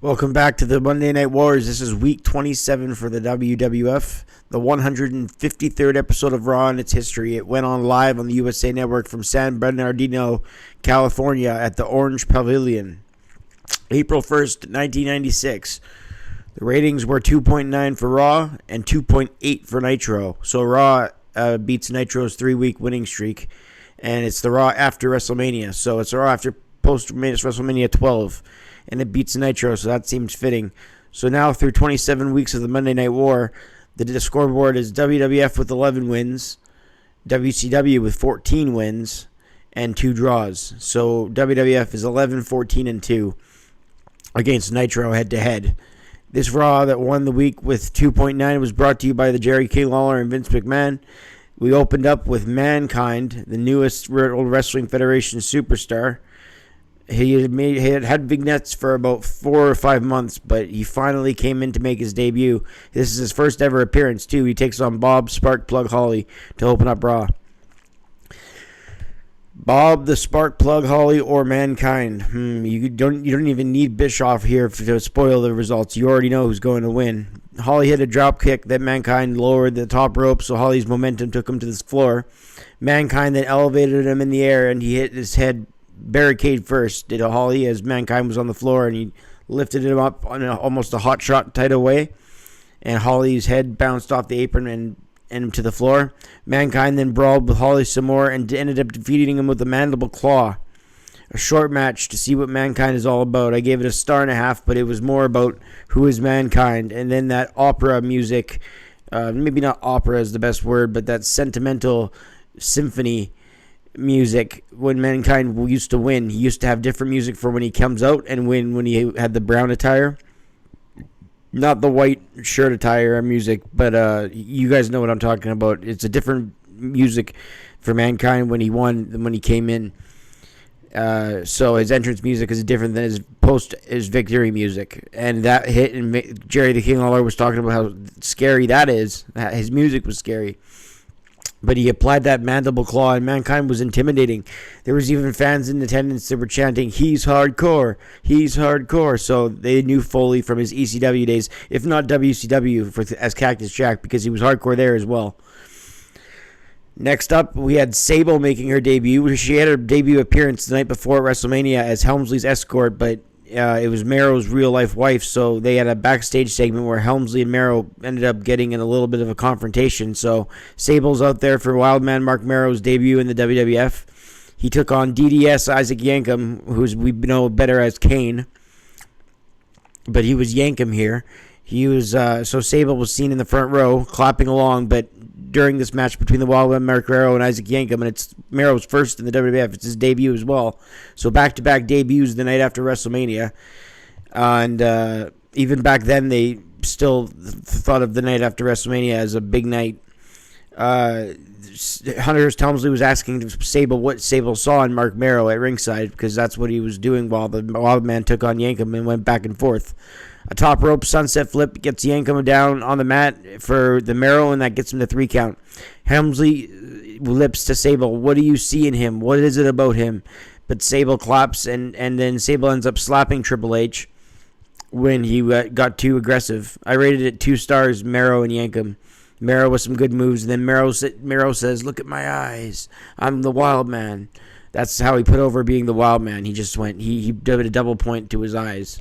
Welcome back to the Monday Night Wars. This is week 27 for the WWF, the 153rd episode of Raw in its history. It went on live on the USA Network from San Bernardino, California at the Orange Pavilion, April 1st, 1996. The ratings were 2.9 for Raw and 2.8 for Nitro. So Raw beats Nitro's 3-week winning streak, and it's the Raw after WrestleMania. So it's the Raw after post-WrestleMania 12. And it beats Nitro, so that seems fitting. So now through 27 weeks of the Monday Night War, the scoreboard is WWF with 11 wins, WCW with 14 wins, and 2 draws. So WWF is 11, 14, and 2 against Nitro head-to-head. This Raw that won the week with 2.9 was brought to you by the Jerry King Lawler and Vince McMahon. We opened up with Mankind, the newest World Wrestling Federation superstar. He had vignettes for about 4 or 5 months, but he finally came in to make his debut. This is his first ever appearance, too. He takes on Bob Sparkplug Holly to open up Raw. Bob the Sparkplug Holly or Mankind. You don't even need Bischoff here to spoil the results. You already know who's going to win. Holly hit a drop kick that Mankind lowered the top rope, so Holly's momentum took him to the floor. Mankind then elevated him in the air, and he hit his head barricade first, did Holly, as Mankind was on the floor, and he lifted him up on almost a hot shot title way, and Holly's head bounced off the apron and to the floor. Mankind then brawled with Holly some more and ended up defeating him with a mandible claw. A short match to see what Mankind is all about. I gave it a 1.5 stars, but it was more about who is Mankind, and then that opera music, maybe not opera is the best word, but that sentimental symphony music when Mankind used to win. He used to have different music for when he comes out and when he had the brown attire, not the white shirt attire music, but you guys know what I'm talking about. It's a different music for Mankind when he won than when he came in. So his entrance music is different than his victory music, and that hit. And Jerry the King Lawler was talking about how scary that is. His music was scary. But he applied that mandible claw, and Mankind was intimidating. There was even fans in attendance that were chanting, "He's hardcore! He's hardcore!" So they knew Foley from his ECW days, if not WCW, as Cactus Jack, because he was hardcore there as well. Next up, we had Sable making her debut. She had her debut appearance the night before at WrestleMania as Helmsley's escort, but it was Merrow's real-life wife, so they had a backstage segment where Helmsley and Merrow ended up getting in a little bit of a confrontation. So Sable's out there for Wildman Mark Merrow's debut in the WWF. He took on DDS Isaac Yankem, who we know better as Kane, but he was Yankem here. He was so Sable was seen in the front row clapping along, but during this match between the Wildman Mark Merrow and Isaac Yankem, and it's Merrow's first in the WWF. It's his debut as well. So back-to-back debuts the night after WrestleMania. And even back then, they still thought of the night after WrestleMania as a big night. Hunter Helmsley was asking Sable what Sable saw in Mark Merrow at ringside, because that's what he was doing while the Wildman took on Yankem and went back and forth. A top rope sunset flip gets Yankem down on the mat for the Merrow, and that gets him to 3 count. Helmsley lips to Sable, "What do you see in him? What is it about him?" But Sable claps, and then Sable ends up slapping Triple H when he got too aggressive. I rated it 2 stars, Merrow and Yankem. Merrow with some good moves, and then Merrow says, "Look at my eyes. I'm the Wild Man." That's how he put over being the Wild Man. He just went, he did a double point to his eyes.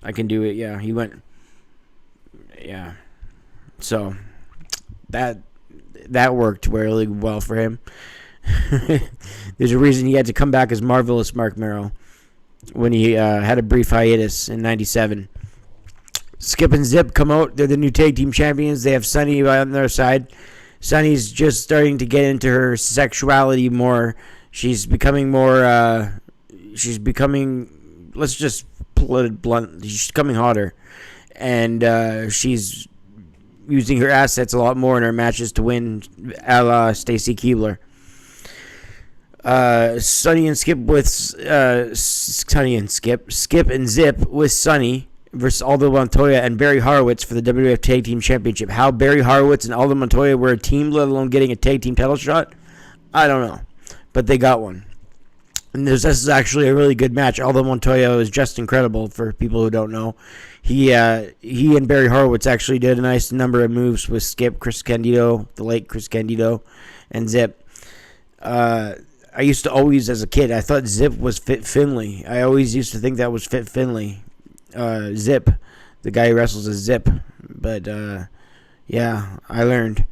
I can do it, yeah. He went, yeah. So, that worked really well for him. There's a reason he had to come back as Marvelous Mark Merrow when he had a brief hiatus in 97. Skip and Zip come out. They're the new tag team champions. They have Sunny on their side. Sunny's just starting to get into her sexuality more. She's becoming more, let's just put it blunt, she's becoming hotter. And she's using her assets a lot more in her matches to win, a la Stacy Keibler. Skip and Zip with Sunny versus Aldo Montoya and Barry Horowitz for the WWF Tag Team Championship. How Barry Horowitz and Aldo Montoya were a team, let alone getting a tag team title shot, I don't know. But they got one. And this is actually a really good match. Although Montoya is just incredible for people who don't know. He and Barry Horowitz actually did a nice number of moves with Skip, Chris Candido, the late Chris Candido, and Zip. I used to always, as a kid, I thought Zip was Fit Finley. I always used to think that was Fit Finley. Zip, the guy who wrestles as Zip. But, yeah, I learned.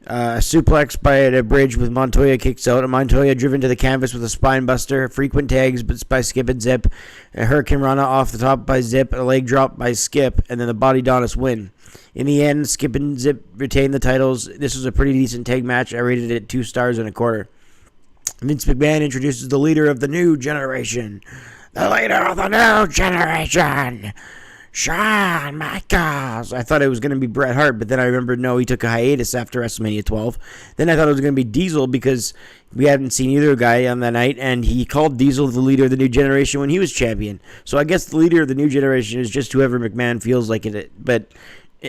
Suplex by a bridge with Montoya kicks out. Montoya driven to the canvas with a spine buster. Frequent tags by Skip and Zip. A Hurricane Rana off the top by Zip. A leg drop by Skip. And then the Body Donis win. In the end, Skip and Zip retain the titles. This was a pretty decent tag match. I rated it 2 stars and a quarter. Vince McMahon introduces the leader of the new generation. The leader of the new generation. Shawn Michaels. I thought it was going to be Bret Hart, but then I remembered, no, he took a hiatus after WrestleMania 12. Then I thought it was going to be Diesel because we hadn't seen either guy on that night, and he called Diesel the leader of the new generation when he was champion. So I guess the leader of the new generation is just whoever McMahon feels like it. But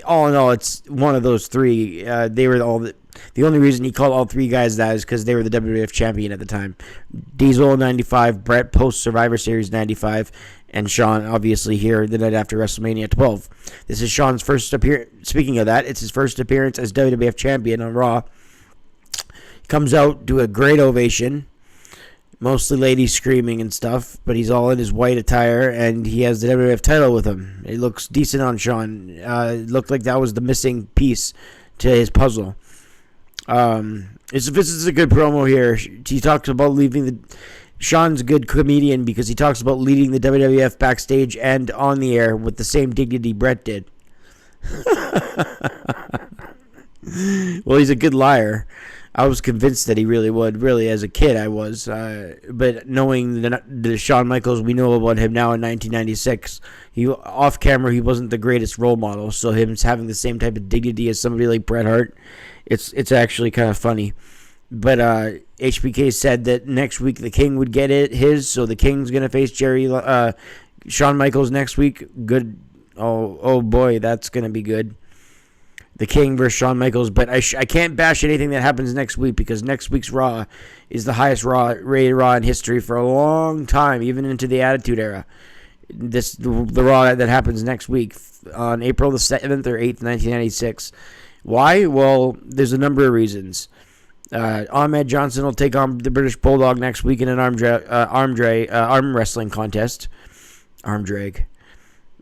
all in all, it's one of those three. They were all the only reason he called all 3 guys that is because they were the WWF champion at the time. Diesel in 95, Bret post Survivor Series 95, and Shawn obviously here the night after WrestleMania 12. This is Shawn's first appearance. Speaking of that, it's his first appearance as WWF champion on Raw. He comes out, do a great ovation. Mostly ladies screaming and stuff, but he's all in his white attire, and he has the WWF title with him. It looks decent on Shawn. It looked like that was the missing piece to his puzzle. This is a good promo here. He talks about leaving the... Shawn's a good comedian because he talks about leading the WWF backstage and on the air with the same dignity Bret did. Well, he's a good liar. I was convinced that he really would. Really, as a kid, I was. But knowing the Shawn Michaels we know about him now in 1996, off camera he wasn't the greatest role model. So him having the same type of dignity as somebody like Bret Hart, it's actually kind of funny. But HBK said that next week the King would get his, so the King's gonna face Shawn Michaels next week. Good. Oh boy, that's gonna be good. The King versus Shawn Michaels, but I can't bash anything that happens next week because next week's Raw is the highest rated Raw in history for a long time, even into the Attitude Era. The Raw that happens next week on April the 7th or 8th, 1996. Why? Well, there's a number of reasons. Ahmed Johnson will take on the British Bulldog next week in an arm wrestling contest. Arm drag.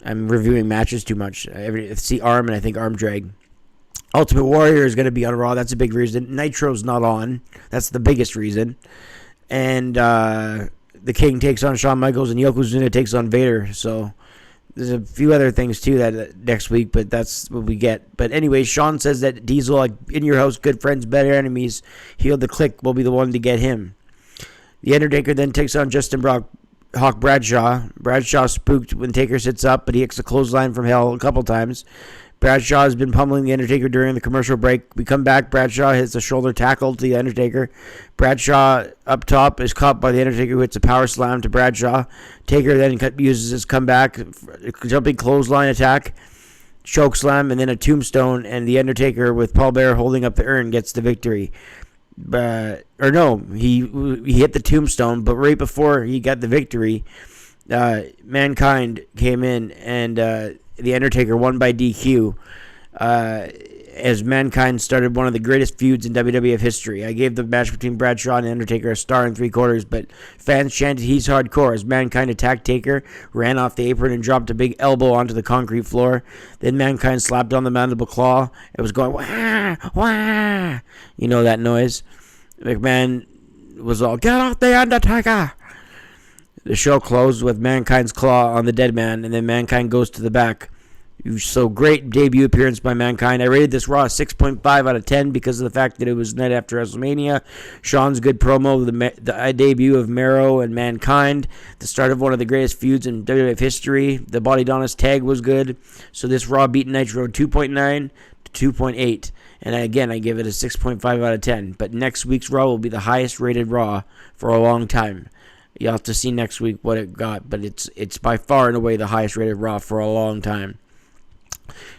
I'm reviewing matches too much. I see arm and I think arm drag. Ultimate Warrior is going to be on Raw. That's a big reason. Nitro's not on. That's the biggest reason. And the King takes on Shawn Michaels and Yokozuna takes on Vader. So there's a few other things too that next week, but that's what we get. But anyway, Shawn says that Diesel, like in your house, good friends, better enemies. He'll the Click will be the one to get him. The Undertaker then takes on Justin Hawk Bradshaw. Bradshaw spooked when Taker sits up, but he hits a clothesline from hell a couple times. Bradshaw has been pummeling the Undertaker during the commercial break. We come back. Bradshaw hits a shoulder tackle to the Undertaker. Bradshaw up top is caught by the Undertaker, who hits a power slam to Bradshaw. Taker then uses his comeback, jumping clothesline attack, choke slam, and then a tombstone. And the Undertaker, with Paul Bearer holding up the urn, gets the victory. He hit the tombstone, but right before he got the victory, Mankind came in and the Undertaker won by DQ as Mankind started one of the greatest feuds in WWF history. I gave the match between Bradshaw and Undertaker a star and 3/4, but fans chanted he's hardcore as Mankind attacked Taker, ran off the apron, and dropped a big elbow onto the concrete floor. Then Mankind slapped on the mandible claw. It was going, wah, wah. You know that noise. McMahon was all, get off the Undertaker. The show closed with Mankind's claw on the dead man, and then Mankind goes to the back. So great debut appearance by Mankind. I rated this Raw 6.5 out of 10 because of the fact that it was night after WrestleMania. Shawn's good promo, the debut of Mero and Mankind, the start of one of the greatest feuds in WWF history. The Body Donis tag was good. So this Raw beat Nitro 2.9 to 2.8. And again, I give it a 6.5 out of 10. But next week's Raw will be the highest rated Raw for a long time. You'll have to see next week what it got, but it's by far and away the highest rated Raw for a long time.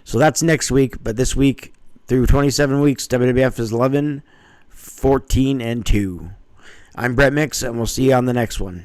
So that's next week, but this week, through 27 weeks, WWF is 11, 14, and 2. I'm Brett Mix, and we'll see you on the next one.